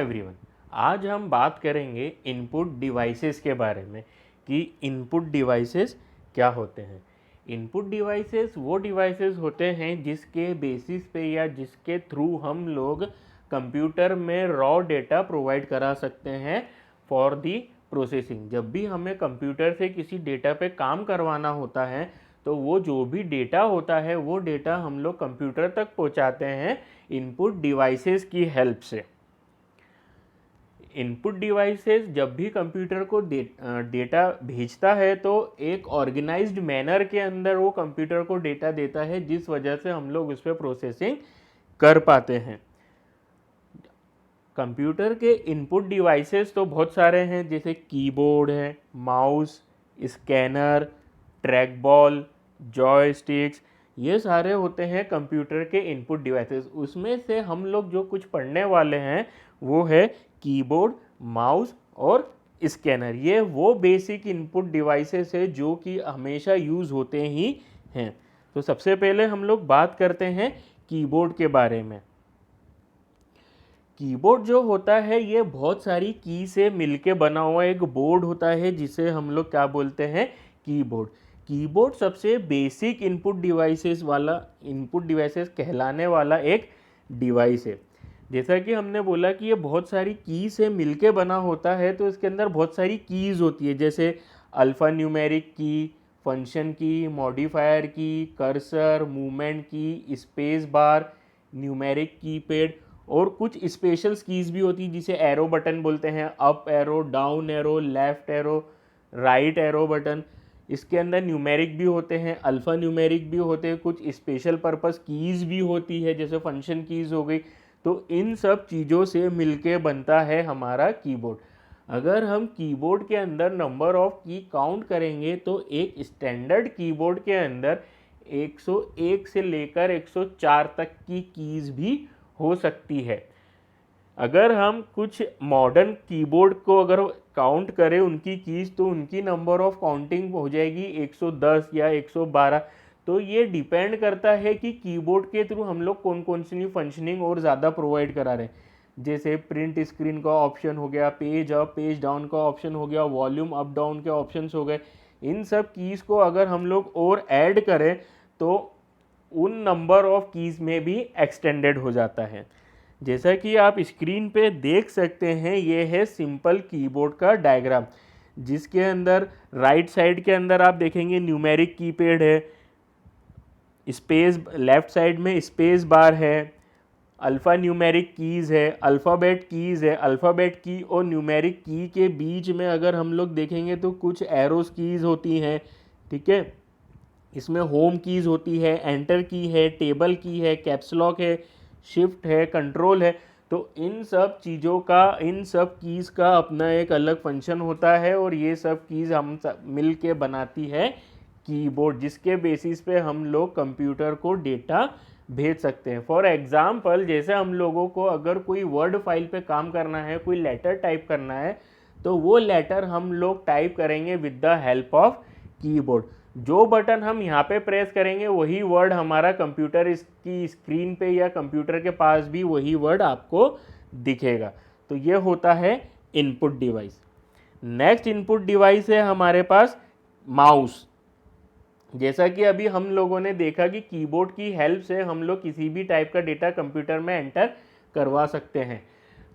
Everyone, आज हम बात करेंगे इनपुट डिवाइसेस के बारे में कि इनपुट डिवाइसेस क्या होते हैं। इनपुट डिवाइसेस वो डिवाइसेस होते हैं जिसके बेसिस पे या जिसके थ्रू हम लोग कंप्यूटर में रॉ डेटा प्रोवाइड करा सकते हैं फॉर दी प्रोसेसिंग। जब भी हमें कंप्यूटर से किसी डेटा पे काम करवाना होता है तो वो जो भी डेटा होता है वो डेटा हम लोग कंप्यूटर तक पहुंचाते हैं इनपुट डिवाइसेस की हेल्प से। इनपुट डिवाइसेस जब भी कंप्यूटर को डेटा भेजता है तो एक ऑर्गेनाइज्ड मैनर के अंदर वो कंप्यूटर को डेटा देता है, जिस वजह से हम लोग उस पर प्रोसेसिंग कर पाते हैं। कंप्यूटर के इनपुट डिवाइसेस तो बहुत सारे हैं, जैसे कीबोर्ड है, mouse, scanner, track ball, joysticks, ये सारे होते हैं कंप्यूटर के इनपुट डिवाइसेस। उसमें से हम लोग जो कुछ पढ़ने वाले हैं वो है कीबोर्ड, माउस और स्कैनर। ये वो बेसिक इनपुट डिवाइसेस है जो कि हमेशा यूज़ होते ही हैं। तो सबसे पहले हम लोग बात करते हैं कीबोर्ड के बारे में। कीबोर्ड जो होता है ये बहुत सारी की से मिलके बना हुआ एक बोर्ड होता है, जिसे हम लोग क्या बोलते हैं, कीबोर्ड। कीबोर्ड सबसे बेसिक इनपुट डिवाइसेस कहलाने वाला एक डिवाइस है। जैसा कि हमने बोला कि ये बहुत सारी की से मिलके बना होता है, तो इसके अंदर बहुत सारी कीज होती है, जैसे अल्फ़ा न्यूमेरिक की, फंक्शन की, मॉडिफायर की, कर्सर, मूवमेंट की, स्पेस बार, न्यूमेरिक कीपैड और कुछ स्पेशल कीज भी होती है जिसे एरो बटन बोलते हैं, up arrow, down arrow, left arrow, right arrow button. इसके अंदर न्यूमेरिक भी होते हैं, अल्फ़ा न्यूमेरिक भी होते हैं, कुछ स्पेशल पर्पस कीज़ भी होती है जैसे फंक्शन कीज़ हो गई। तो इन सब चीज़ों से मिलके बनता है हमारा कीबोर्ड। अगर हम कीबोर्ड के अंदर नंबर ऑफ की काउंट करेंगे तो एक स्टैंडर्ड कीबोर्ड के अंदर 101 से लेकर 104 तक की कीज़ भी हो सकती है। अगर हम कुछ मॉडर्न कीबोर्ड को अगर काउंट करें उनकी कीज, तो उनकी नंबर ऑफ काउंटिंग हो जाएगी 110 या 112। तो ये डिपेंड करता है कि कीबोर्ड के थ्रू हम लोग कौन कौन सी फंक्शनिंग और ज़्यादा प्रोवाइड करा रहे हैं। जैसे प्रिंट स्क्रीन का ऑप्शन हो गया, पेज अप पेज डाउन का ऑप्शन हो गया, वॉल्यूम अप डाउन के ऑप्शंस हो गए। इन सब कीज़ को अगर हम लोग और ऐड करें तो उन नंबर ऑफ कीज़ में भी एक्सटेंडेड हो जाता है। जैसा कि आप स्क्रीन पे देख सकते हैं, ये है सिंपल कीबोर्ड का डायग्राम, जिसके अंदर राइट साइड के अंदर आप देखेंगे न्यूमेरिक कीपैड है, स्पेस लेफ्ट साइड में स्पेस बार है, अल्फ़ा न्यूमेरिक कीज़ है, अल्फ़ाबेट कीज़ है। अल्फ़ाबेट की और न्यूमेरिक की के बीच में अगर हम लोग देखेंगे तो कुछ एरोस कीज़ होती हैं, ठीक है। इसमें होम कीज़ होती है, एंटर की है, टेबल की है, कैप्स लॉक है, शिफ्ट है, कंट्रोल है। तो इन सब चीज़ों का, इन सब कीज़ का अपना एक अलग फंक्शन होता है और ये सब कीज़ हम मिल के बनाती है कीबोर्ड, जिसके बेसिस पे हम लोग कंप्यूटर को डेटा भेज सकते हैं। फॉर एग्जाम्पल, जैसे हम लोगों को अगर कोई वर्ड फाइल पे काम करना है, कोई लेटर टाइप करना है, तो वो लेटर हम लोग टाइप करेंगे with the help of keyboard. जो बटन हम यहाँ पे प्रेस करेंगे वही वर्ड हमारा कंप्यूटर इसकी स्क्रीन पे या कंप्यूटर के पास भी वही वर्ड आपको दिखेगा। तो ये होता है input device. Next input device है हमारे पास माउस। जैसा कि अभी हम लोगों ने देखा कि कीबोर्ड की हेल्प से हम लोग किसी भी टाइप का डेटा कंप्यूटर में एंटर करवा सकते हैं।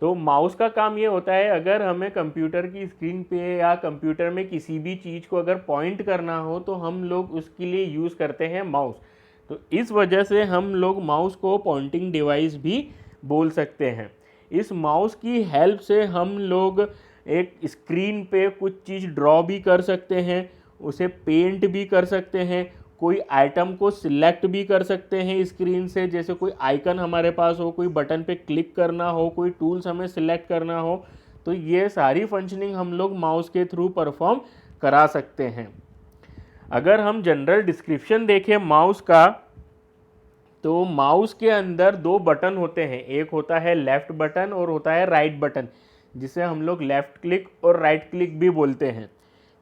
तो माउस का काम ये होता है, अगर हमें कंप्यूटर की स्क्रीन पे या कंप्यूटर में किसी भी चीज़ को अगर पॉइंट करना हो तो हम लोग उसके लिए यूज़ करते हैं माउस। तो इस वजह से हम लोग माउस को पॉइंटिंग डिवाइस भी बोल सकते हैं। इस माउस की हेल्प से हम लोग एक स्क्रीन पे कुछ चीज़ ड्रॉ भी कर सकते हैं, उसे पेंट भी कर सकते हैं, कोई आइटम को सिलेक्ट भी कर सकते हैं स्क्रीन से। जैसे कोई आइकन हमारे पास हो, कोई बटन पे क्लिक करना हो, कोई टूल्स हमें सिलेक्ट करना हो, तो ये सारी फंक्शनिंग हम लोग माउस के थ्रू परफॉर्म करा सकते हैं। अगर हम जनरल डिस्क्रिप्शन देखें माउस का, तो माउस के अंदर दो बटन होते हैं, एक होता है लेफ्ट बटन और होता है राइट बटन, जिसे हम लोग लेफ्ट क्लिक और राइट क्लिक भी बोलते हैं।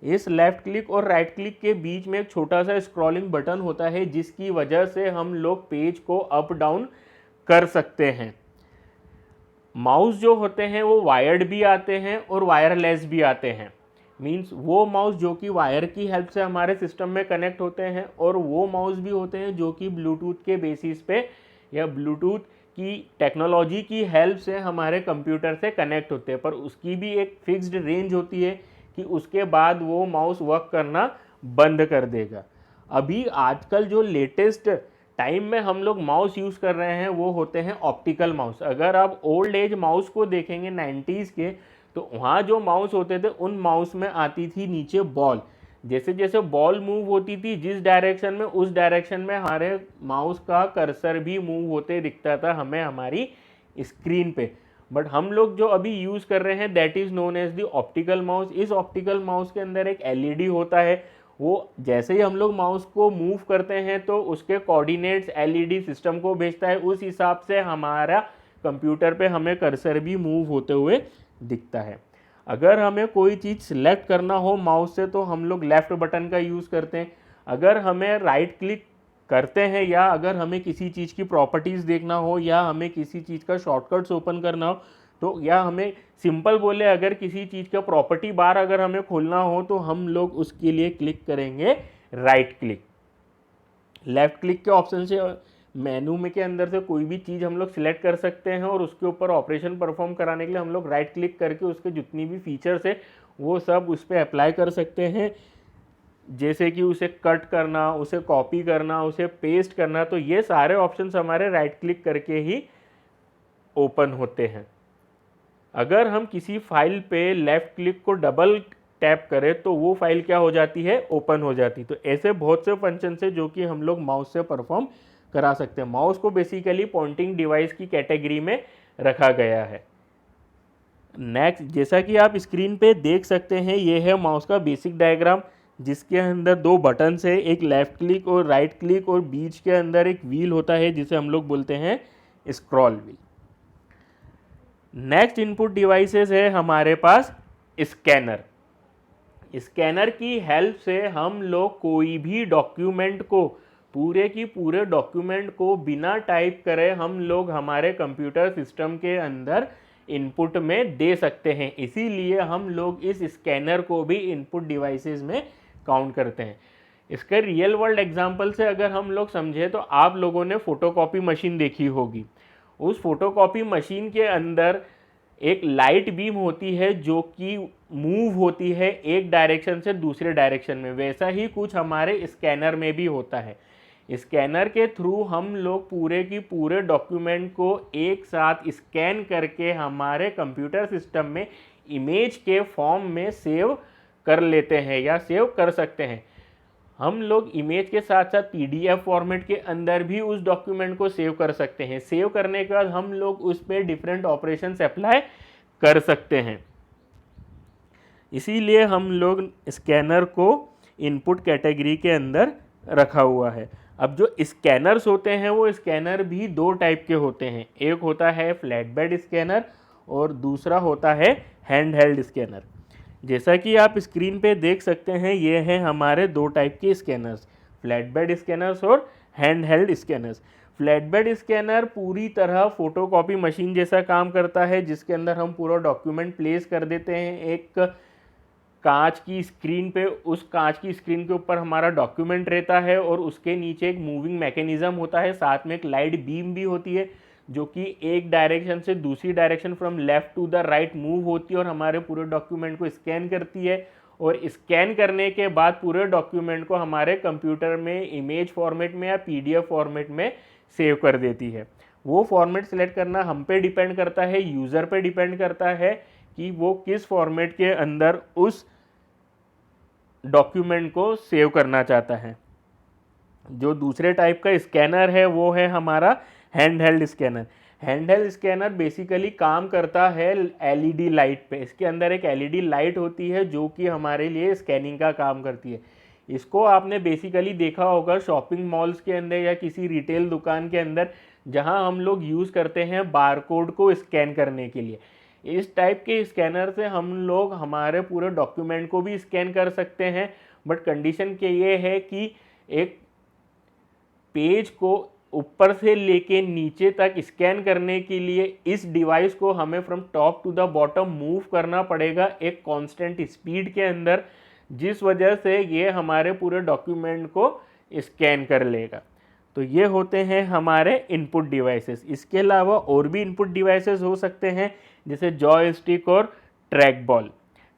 इस लेफ्ट क्लिक और राइट क्लिक के बीच में एक छोटा सा स्क्रॉलिंग बटन होता है, जिसकी वजह से हम लोग पेज को अप डाउन कर सकते हैं। माउस जो होते हैं वो वायर्ड भी आते हैं और वायरलेस भी आते हैं। मीन्स वो माउस जो कि वायर की हेल्प से हमारे सिस्टम में कनेक्ट होते हैं, और वो माउस भी होते हैं जो कि ब्लूटूथ के बेसिस पे या ब्लूटूथ की टेक्नोलॉजी की हेल्प से हमारे कंप्यूटर से कनेक्ट होते हैं, पर उसकी भी एक फिक्स्ड रेंज होती है कि उसके बाद वो माउस वर्क करना बंद कर देगा। अभी आजकल जो लेटेस्ट टाइम में हम लोग माउस यूज़ कर रहे हैं वो होते हैं ऑप्टिकल माउस। अगर आप ओल्ड एज माउस को देखेंगे 90s के, तो वहाँ जो माउस होते थे उन माउस में आती थी नीचे बॉल। जैसे जैसे बॉल मूव होती थी जिस डायरेक्शन में, उस डायरेक्शन में हमारे माउस का कर्सर भी मूव होते दिखता था हमें हमारी स्क्रीन पे। बट हम लोग जो अभी यूज़ कर रहे हैं that is known as the optical mouse. इस ऑप्टिकल माउस के अंदर एक एलईडी होता है, वो जैसे ही हम लोग माउस को मूव करते हैं तो उसके कोऑर्डिनेट्स एलईडी सिस्टम को भेजता है, उस हिसाब से हमारा कंप्यूटर पे हमें कर्सर भी मूव होते हुए दिखता है। अगर हमें कोई चीज़ सिलेक्ट करना हो माउस से तो हम लोग लेफ़्ट बटन का यूज़ करते हैं। अगर हमें राइट क्लिक करते हैं या अगर हमें किसी चीज़ की प्रॉपर्टीज़ देखना हो या हमें किसी चीज़ का शॉर्टकट्स ओपन करना हो, तो या हमें सिंपल बोले अगर किसी चीज़ का प्रॉपर्टी बार अगर हमें खोलना हो तो हम लोग उसके लिए क्लिक करेंगे राइट क्लिक। लेफ़्ट क्लिक के ऑप्शन से मेनू में के अंदर से कोई भी चीज़ हम लोग सिलेक्ट कर सकते हैं और उसके ऊपर ऑपरेशन परफॉर्म कराने के लिए हम लोग राइट क्लिक करके उसके जितनी भी फीचर्स है वो सब उस पर अप्लाई कर सकते हैं। जैसे कि उसे कट करना, उसे कॉपी करना, उसे पेस्ट करना, तो ये सारे ऑप्शंस हमारे राइट क्लिक करके ही ओपन होते हैं। अगर हम किसी फाइल पे लेफ़्ट क्लिक को डबल टैप करें तो वो फाइल क्या हो जाती है, ओपन हो जाती है। तो ऐसे बहुत से फंक्शन है जो कि हम लोग माउस से परफॉर्म करा सकते हैं। माउस को बेसिकली पॉइंटिंग डिवाइस की कैटेगरी में रखा गया है। नेक्स्ट, जैसा कि आप स्क्रीन पे देख सकते हैं, ये है माउस का बेसिक डायग्राम जिसके अंदर दो बटन्स है, एक लेफ़्ट क्लिक और राइट क्लिक, और बीच के अंदर एक व्हील होता है जिसे हम लोग बोलते हैं scroll wheel. Next input devices है हमारे पास स्कैनर। स्कैनर की हेल्प से हम लोग कोई भी डॉक्यूमेंट को, पूरे की पूरे डॉक्यूमेंट को बिना टाइप करे हम लोग हमारे कंप्यूटर सिस्टम के अंदर इनपुट में दे सकते हैं। इसीलिए हम लोग इस स्कैनर को भी इनपुट डिवाइसेस में काउंट करते हैं। इसके रियल वर्ल्ड एग्जांपल से अगर हम लोग समझे तो आप लोगों ने फोटोकॉपी मशीन देखी होगी। उस फोटोकॉपी मशीन के अंदर एक लाइट बीम होती है जो कि मूव होती है एक डायरेक्शन से दूसरे डायरेक्शन में। वैसा ही कुछ हमारे स्कैनर में भी होता है। स्कैनर के थ्रू हम लोग पूरे की पूरे डॉक्यूमेंट को एक साथ स्कैन करके हमारे कंप्यूटर सिस्टम में इमेज के फॉर्म में सेव कर लेते हैं या सेव कर सकते हैं। हम लोग इमेज के साथ साथ पीडीएफ फॉर्मेट के अंदर भी उस डॉक्यूमेंट को सेव कर सकते हैं। सेव करने के बाद हम लोग उस पर डिफरेंट ऑपरेशंस अप्लाई कर सकते हैं। इसीलिए हम लोग स्कैनर को इनपुट कैटेगरी के अंदर रखा हुआ है। अब जो स्कैनर्स होते हैं वो स्कैनर भी दो टाइप के होते हैं। एक होता है फ्लैट बेड स्कैनर और दूसरा होता है हैंड हेल्ड स्कैनर। जैसा कि आप स्क्रीन पे देख सकते हैं, ये हैं हमारे दो टाइप के स्कैनर्स, फ्लैट बेड स्कैनर्स और hand held scanners. Flat bed scanner पूरी तरह फोटोकॉपी मशीन जैसा काम करता है, जिसके अंदर हम पूरा डॉक्यूमेंट प्लेस कर देते हैं एक कांच की स्क्रीन पे। उस कांच की स्क्रीन के ऊपर हमारा डॉक्यूमेंट रहता है और उसके नीचे एक मूविंग मैकेनिज्म होता है, साथ में एक लाइट बीम भी होती है जो कि एक डायरेक्शन से दूसरी direction from left to the right move होती है और हमारे पूरे डॉक्यूमेंट को स्कैन करती है। और स्कैन करने के बाद पूरे डॉक्यूमेंट को हमारे कंप्यूटर में इमेज फॉर्मेट में या पीडीएफ फॉर्मेट में सेव कर देती है। वो फॉर्मेट सेलेक्ट करना हम पे डिपेंड करता है, यूज़र पे डिपेंड करता है कि वो किस फॉर्मेट के अंदर उस डॉक्यूमेंट को सेव करना चाहता है। जो दूसरे टाइप का स्कैनर है वो है हमारा hand held scanner. Hand held scanner basically काम करता है एलईडी लाइट पे। इसके अंदर एक एलईडी लाइट होती है जो कि हमारे लिए स्कैनिंग का काम करती है। इसको आपने बेसिकली देखा होगा शॉपिंग मॉल्स के अंदर या किसी रिटेल दुकान के अंदर, जहां हम लोग यूज़ करते हैं बारकोड को स्कैन करने के लिए। इस टाइप के स्कैनर से हम लोग हमारे पूरे डॉक्यूमेंट को भी स्कैन कर सकते हैं, बट कंडीशन के ये है कि एक पेज को ऊपर से लेके नीचे तक स्कैन करने के लिए इस डिवाइस को हमें from top to the bottom move करना पड़ेगा एक कांस्टेंट स्पीड के अंदर, जिस वजह से ये हमारे पूरे डॉक्यूमेंट को स्कैन कर लेगा। तो ये होते हैं हमारे इनपुट डिवाइसेस। इसके अलावा और भी इनपुट डिवाइसेस हो सकते हैं, जैसे जॉयस्टिक और ट्रैक बॉल।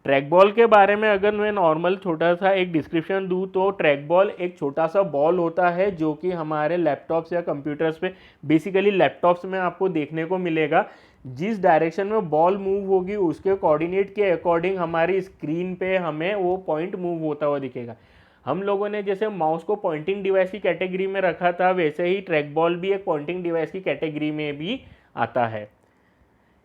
ट्रैक बॉल के बारे में अगर मैं नॉर्मल छोटा सा एक डिस्क्रिप्शन दूं तो ट्रैक बॉल एक छोटा सा बॉल होता है जो कि हमारे लैपटॉप्स या कंप्यूटर्स पे, बेसिकली लैपटॉप्स में आपको देखने को मिलेगा। जिस डायरेक्शन में बॉल मूव होगी उसके कोऑर्डिनेट के अकॉर्डिंग हमारी स्क्रीन पे हमें वो पॉइंट मूव होता हुआ दिखेगा। हम लोगों ने जैसे माउस को पॉइंटिंग डिवाइस की कैटेगरी में रखा था, वैसे ही ट्रैक बॉल भी एक पॉइंटिंग डिवाइस की कैटेगरी में भी आता है।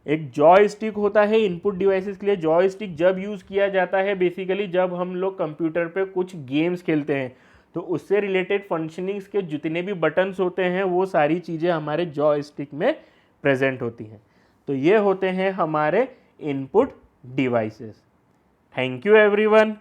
एक जॉयस्टिक होता है इनपुट डिवाइसेस के लिए। जॉयस्टिक जब यूज़ किया जाता है बेसिकली जब हम लोग कंप्यूटर पे कुछ गेम्स खेलते हैं, तो उससे रिलेटेड फंक्शनिंग्स के जितने भी बटन्स होते हैं वो सारी चीज़ें हमारे जॉयस्टिक में प्रेजेंट होती हैं। तो ये होते हैं हमारे input devices. Thank you everyone.